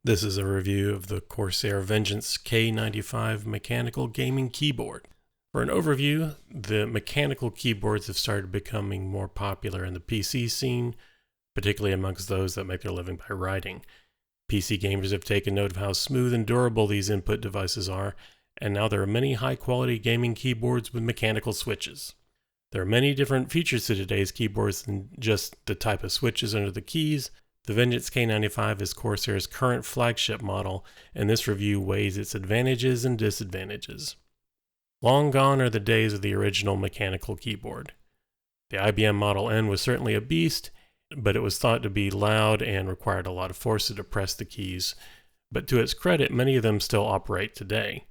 This is a review of the Corsair Vengeance K95 mechanical gaming keyboard. For an overview, the mechanical keyboards have started becoming more popular in the PC scene, particularly amongst those that make their living by writing. PC gamers have taken note of how smooth and durable these input devices are, and now there are many high-quality gaming keyboards with mechanical switches. There are many different features to today's keyboards than just the type of switches under the keys. The Vengeance K95 is Corsair's current flagship model, and this review weighs its advantages and disadvantages. Long gone are the days of the original mechanical keyboard. The IBM Model N was certainly a beast, but it was thought to be loud and required a lot of force to press the keys. But to its credit, many of them still operate today.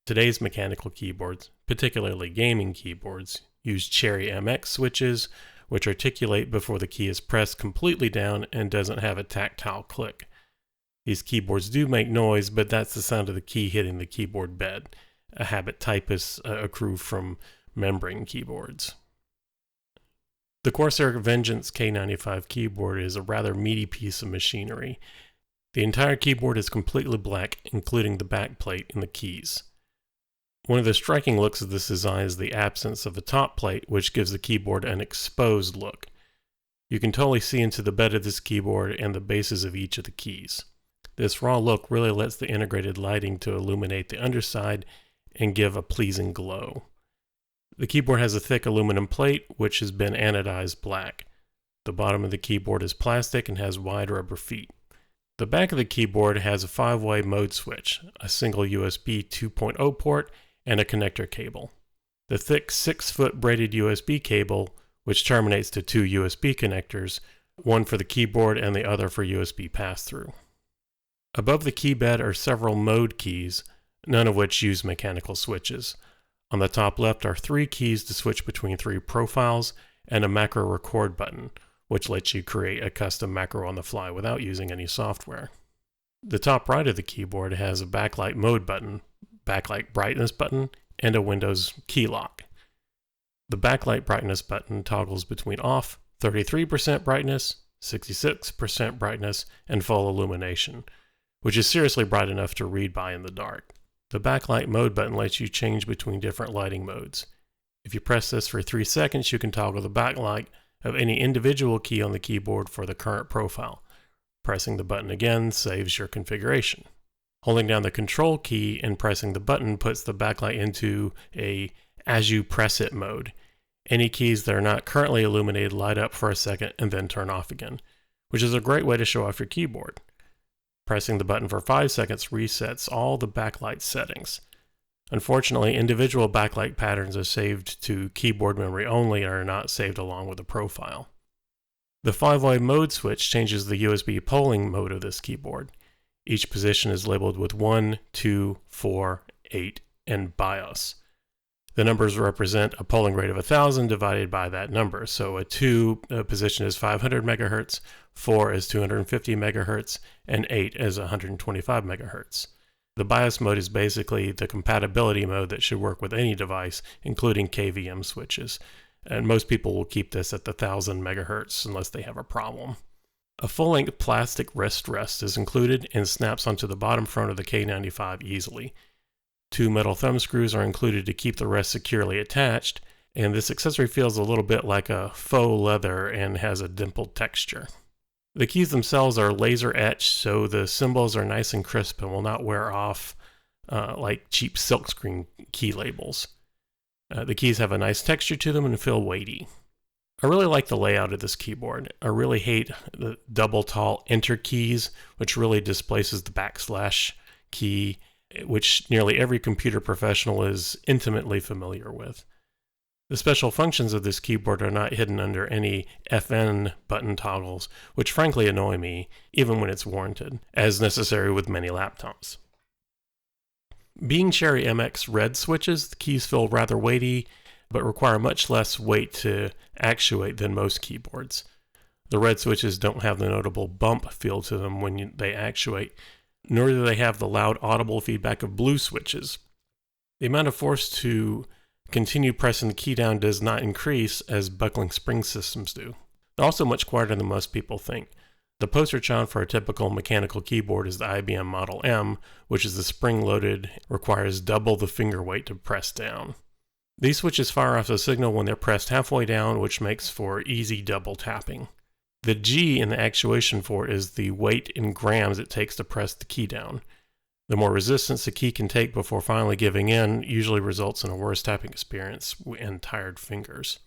Today's mechanical keyboards, particularly gaming keyboards, use Cherry MX switches, which articulate before the key is pressed completely down and doesn't have a tactile click. These keyboards do make noise, but that's the sound of the key hitting the keyboard bed, a habit typists accrue from membrane keyboards. The Corsair Vengeance K95 keyboard is a rather meaty piece of machinery. The entire keyboard is completely black, including the backplate and the keys. One of the striking looks of this design is the absence of a top plate, which gives the keyboard an exposed look. You can totally see into the bed of this keyboard and the bases of each of the keys. This raw look really lets the integrated lighting to illuminate the underside and give a pleasing glow. The keyboard has a thick aluminum plate, which has been anodized black. The bottom of the keyboard is plastic and has wide rubber feet. The back of the keyboard has a 5-way mode switch, a single USB 2.0 port, and a connector cable. The thick 6-foot braided USB cable, which terminates to 2 USB connectors, one for the keyboard and the other for USB pass-through. Above the key bed are several mode keys, none of which use mechanical switches. On the top left are 3 keys to switch between 3 profiles and a macro record button, which lets you create a custom macro on the fly without using any software. The top right of the keyboard has a backlight mode button, backlight brightness button, and a Windows key lock. The backlight brightness button toggles between off, 33% brightness, 66% brightness, and full illumination, which is seriously bright enough to read by in the dark. The backlight mode button lets you change between different lighting modes. If you press this for 3 seconds, you can toggle the backlight of any individual key on the keyboard for the current profile. Pressing the button again saves your configuration. Holding down the control key and pressing the button puts the backlight into a as you press it mode. Any keys that are not currently illuminated light up for a second and then turn off again, which is a great way to show off your keyboard. Pressing the button for 5 seconds resets all the backlight settings. Unfortunately, individual backlight patterns are saved to keyboard memory only and are not saved along with the profile. The 5-way mode switch changes the USB polling mode of this keyboard. Each position is labeled with 1, 2, 4, 8, and BIOS. The numbers represent a polling rate of 1000 divided by that number. So a 2 position is 500 MHz, 4 is 250 MHz, and 8 is 125 MHz. The BIOS mode is basically the compatibility mode that should work with any device, including KVM switches. And most people will keep this at the 1000 MHz unless they have a problem. A full-length plastic wrist rest is included and snaps onto the bottom front of the K95 easily. 2 metal thumb screws are included to keep the rest securely attached, and this accessory feels a little bit like a faux leather and has a dimpled texture. The keys themselves are laser etched, so the symbols are nice and crisp and will not wear off like cheap silkscreen key labels. The keys have a nice texture to them and feel weighty. I really like the layout of this keyboard. I really hate the double tall enter keys, which really displaces the backslash key, which nearly every computer professional is intimately familiar with. The special functions of this keyboard are not hidden under any FN button toggles, which frankly annoy me, even when it's warranted, as necessary with many laptops. Being Cherry MX red switches, the keys feel rather weighty, but require much less weight to actuate than most keyboards. The red switches don't have the notable bump feel to them when they actuate, nor do they have the loud audible feedback of blue switches. The amount of force to continue pressing the key down does not increase as buckling spring systems do. They're also much quieter than most people think. The poster child for a typical mechanical keyboard is the IBM Model M, which is the spring-loaded, requires double the finger weight to press down. These switches fire off the signal when they're pressed halfway down, which makes for easy double tapping. The G in the actuation for is the weight in grams it takes to press the key down. The more resistance the key can take before finally giving in usually results in a worse tapping experience and tired fingers.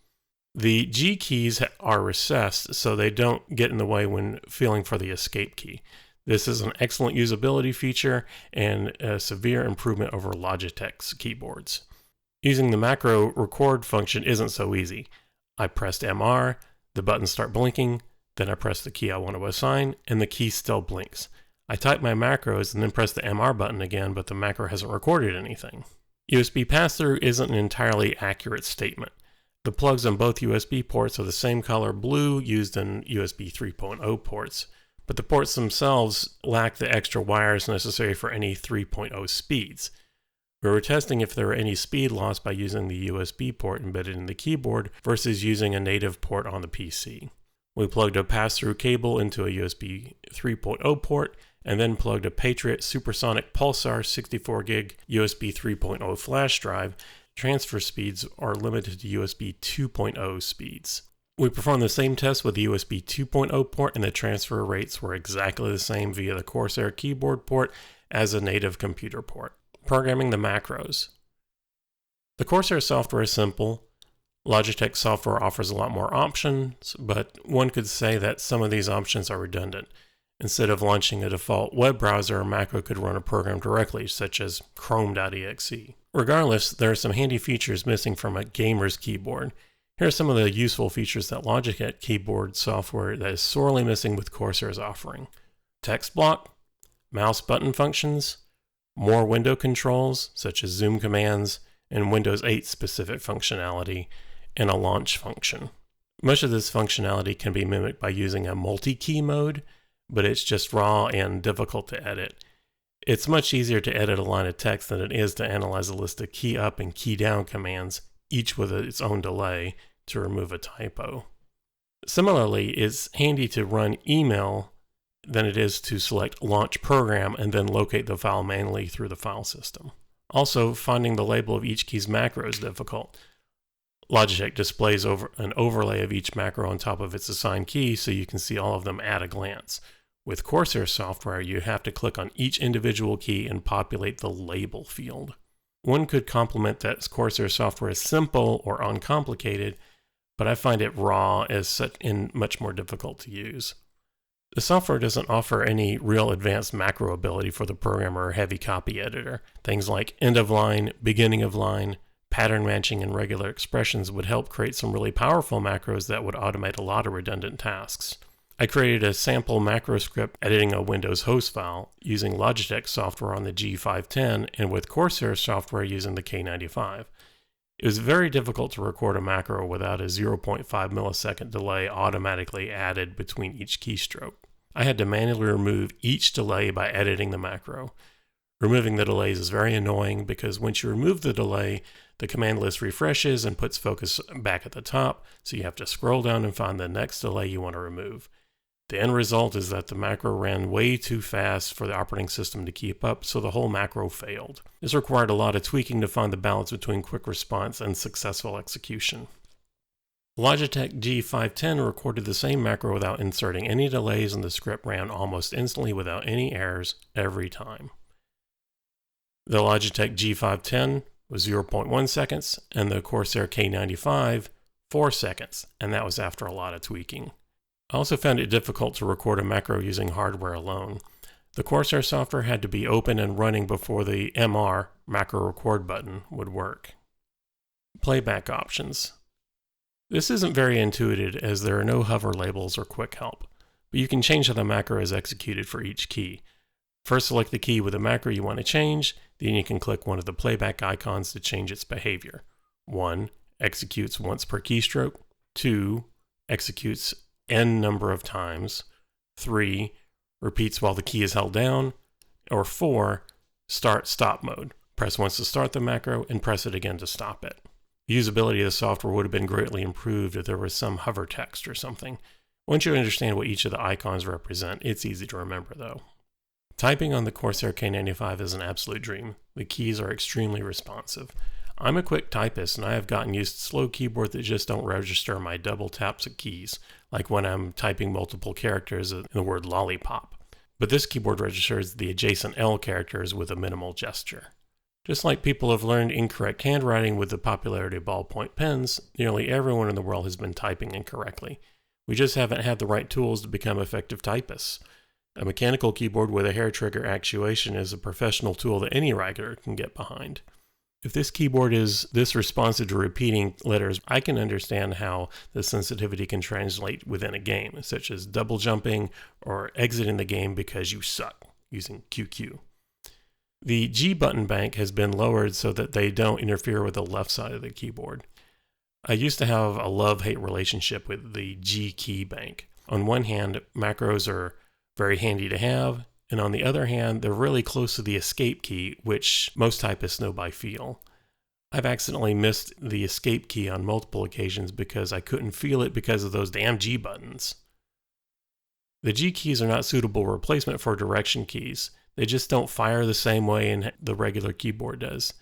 The G keys are recessed so they don't get in the way when feeling for the escape key. This is an excellent usability feature and a severe improvement over Logitech's keyboards. Using the macro record function isn't so easy. I pressed MR, the buttons start blinking, then I press the key I want to assign, and the key still blinks. I type my macros and then press the MR button again, but the macro hasn't recorded anything. USB pass-through isn't an entirely accurate statement. The plugs on both USB ports are the same color blue used in USB 3.0 ports, but the ports themselves lack the extra wires necessary for any 3.0 speeds. We were testing if there were any speed loss by using the USB port embedded in the keyboard versus using a native port on the PC. We plugged a pass-through cable into a USB 3.0 port and then plugged a Patriot Supersonic Pulsar 64GB USB 3.0 flash drive. Transfer speeds are limited to USB 2.0 speeds. We performed the same test with the USB 2.0 port and the transfer rates were exactly the same via the Corsair keyboard port as a native computer port. Programming the macros. The Corsair software is simple. Logitech software offers a lot more options, but one could say that some of these options are redundant. Instead of launching a default web browser, a macro could run a program directly, such as Chrome.exe. Regardless, there are some handy features missing from a gamer's keyboard. Here are some of the useful features that Logitech keyboard software that is sorely missing with Corsair's offering. Text block, mouse button functions, more window controls, such as zoom commands, and Windows 8 specific functionality, and a launch function. Much of this functionality can be mimicked by using a multi-key mode, but it's just raw and difficult to edit. It's much easier to edit a line of text than it is to analyze a list of key up and key down commands, each with its own delay, to remove a typo. Similarly, it's handy to run email than it is to select Launch Program and then locate the file manually through the file system. Also, finding the label of each key's macro is difficult. Logitech displays an overlay of each macro on top of its assigned key so you can see all of them at a glance. With Corsair software, you have to click on each individual key and populate the label field. One could compliment that Corsair software is simple or uncomplicated, but I find it raw as such and much more difficult to use. The software doesn't offer any real advanced macro ability for the programmer or heavy copy editor. Things like end of line, beginning of line, pattern matching, and regular expressions would help create some really powerful macros that would automate a lot of redundant tasks. I created a sample macro script editing a Windows host file using Logitech software on the G510 and with Corsair software using the K95. It was very difficult to record a macro without a 0.5 millisecond delay automatically added between each keystroke. I had to manually remove each delay by editing the macro. Removing the delays is very annoying because once you remove the delay, the command list refreshes and puts focus back at the top, so you have to scroll down and find the next delay you want to remove. The end result is that the macro ran way too fast for the operating system to keep up, so the whole macro failed. This required a lot of tweaking to find the balance between quick response and successful execution. Logitech G510 recorded the same macro without inserting any delays, and the script ran almost instantly without any errors every time. The Logitech G510 was 0.1 seconds, and the Corsair K95, 4 seconds, and that was after a lot of tweaking. I also found it difficult to record a macro using hardware alone. The Corsair software had to be open and running before the MR, macro record button, would work. Playback options. This isn't very intuitive as there are no hover labels or quick help, but you can change how the macro is executed for each key. First, select the key with the macro you want to change, then you can click one of the playback icons to change its behavior. 1. Executes once per keystroke. 2. Executes n number of times. 3. Repeats while the key is held down. Or 4. Start-stop mode. Press once to start the macro and press it again to stop it. The usability of the software would have been greatly improved if there was some hover text or something. Once you understand what each of the icons represent, it's easy to remember though. Typing on the Corsair K95 is an absolute dream. The keys are extremely responsive. I'm a quick typist and I have gotten used to slow keyboards that just don't register my double taps of keys, like when I'm typing multiple characters in the word lollipop. But this keyboard registers the adjacent L characters with a minimal gesture. Just like people have learned incorrect handwriting with the popularity of ballpoint pens, nearly everyone in the world has been typing incorrectly. We just haven't had the right tools to become effective typists. A mechanical keyboard with a hair trigger actuation is a professional tool that any writer can get behind. If this keyboard is this responsive to repeating letters, I can understand how the sensitivity can translate within a game, such as double jumping or exiting the game because you suck, using QQ. The G button bank has been lowered so that they don't interfere with the left side of the keyboard. I used to have a love-hate relationship with the G key bank. On one hand, macros are very handy to have, and on the other hand, they're really close to the escape key, which most typists know by feel. I've accidentally missed the escape key on multiple occasions because I couldn't feel it because of those damn G buttons. The G keys are not suitable replacement for direction keys. They just don't fire the same way the regular keyboard does.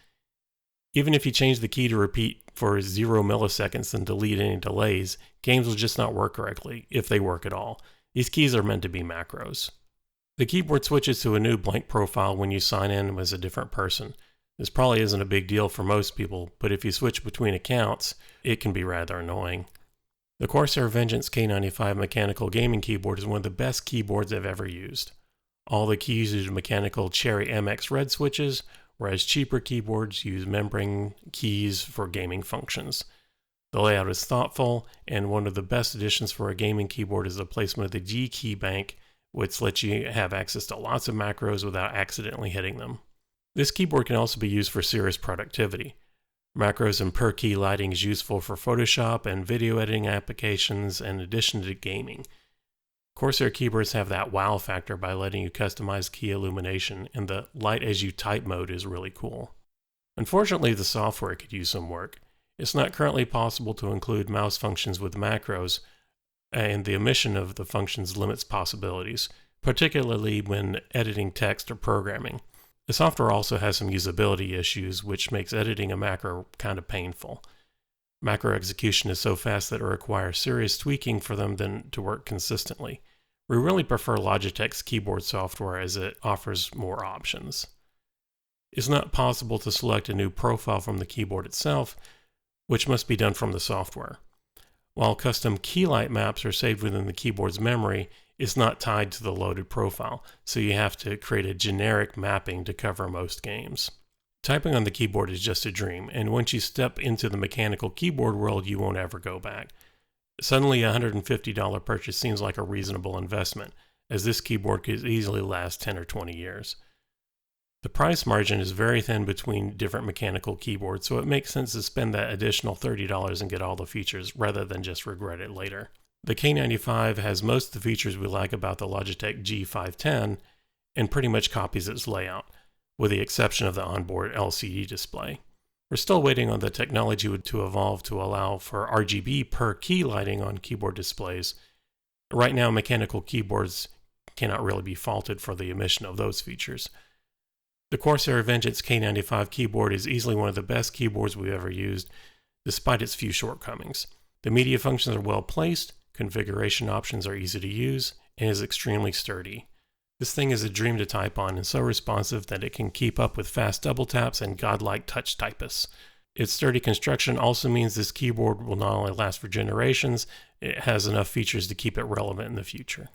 Even if you change the key to repeat for 0 milliseconds and delete any delays, games will just not work correctly, if they work at all. These keys are meant to be macros. The keyboard switches to a new blank profile when you sign in as a different person. This probably isn't a big deal for most people, but if you switch between accounts, it can be rather annoying. The Corsair Vengeance K95 mechanical gaming keyboard is one of the best keyboards I've ever used. All the keys use mechanical Cherry MX red switches, whereas cheaper keyboards use membrane keys for gaming functions. The layout is thoughtful, and one of the best additions for a gaming keyboard is the placement of the G key bank, which lets you have access to lots of macros without accidentally hitting them. This keyboard can also be used for serious productivity. Macros and per key lighting is useful for Photoshop and video editing applications in addition to gaming. Corsair keyboards have that wow factor by letting you customize key illumination, and the light as you type mode is really cool. Unfortunately, the software could use some work. It's not currently possible to include mouse functions with macros, and the omission of the functions limits possibilities, particularly when editing text or programming. The software also has some usability issues, which makes editing a macro kind of painful. Macro execution is so fast that it requires serious tweaking for them to work consistently. We really prefer Logitech's keyboard software as it offers more options. It's not possible to select a new profile from the keyboard itself, which must be done from the software. While custom keylight maps are saved within the keyboard's memory, it's not tied to the loaded profile, so you have to create a generic mapping to cover most games. Typing on the keyboard is just a dream, and once you step into the mechanical keyboard world, you won't ever go back. Suddenly, a $150 purchase seems like a reasonable investment, as this keyboard could easily last 10 or 20 years. The price margin is very thin between different mechanical keyboards, so it makes sense to spend that additional $30 and get all the features rather than just regret it later. The K95 has most of the features we like about the Logitech G510 and pretty much copies its layout, with the exception of the onboard LCD display. We're still waiting on the technology to evolve to allow for RGB per key lighting on keyboard displays. Right now, mechanical keyboards cannot really be faulted for the omission of those features. The Corsair Vengeance K95 keyboard is easily one of the best keyboards we've ever used, despite its few shortcomings. The media functions are well placed, configuration options are easy to use, and is extremely sturdy. This thing is a dream to type on and so responsive that it can keep up with fast double taps and godlike touch typists. Its sturdy construction also means this keyboard will not only last for generations, it has enough features to keep it relevant in the future.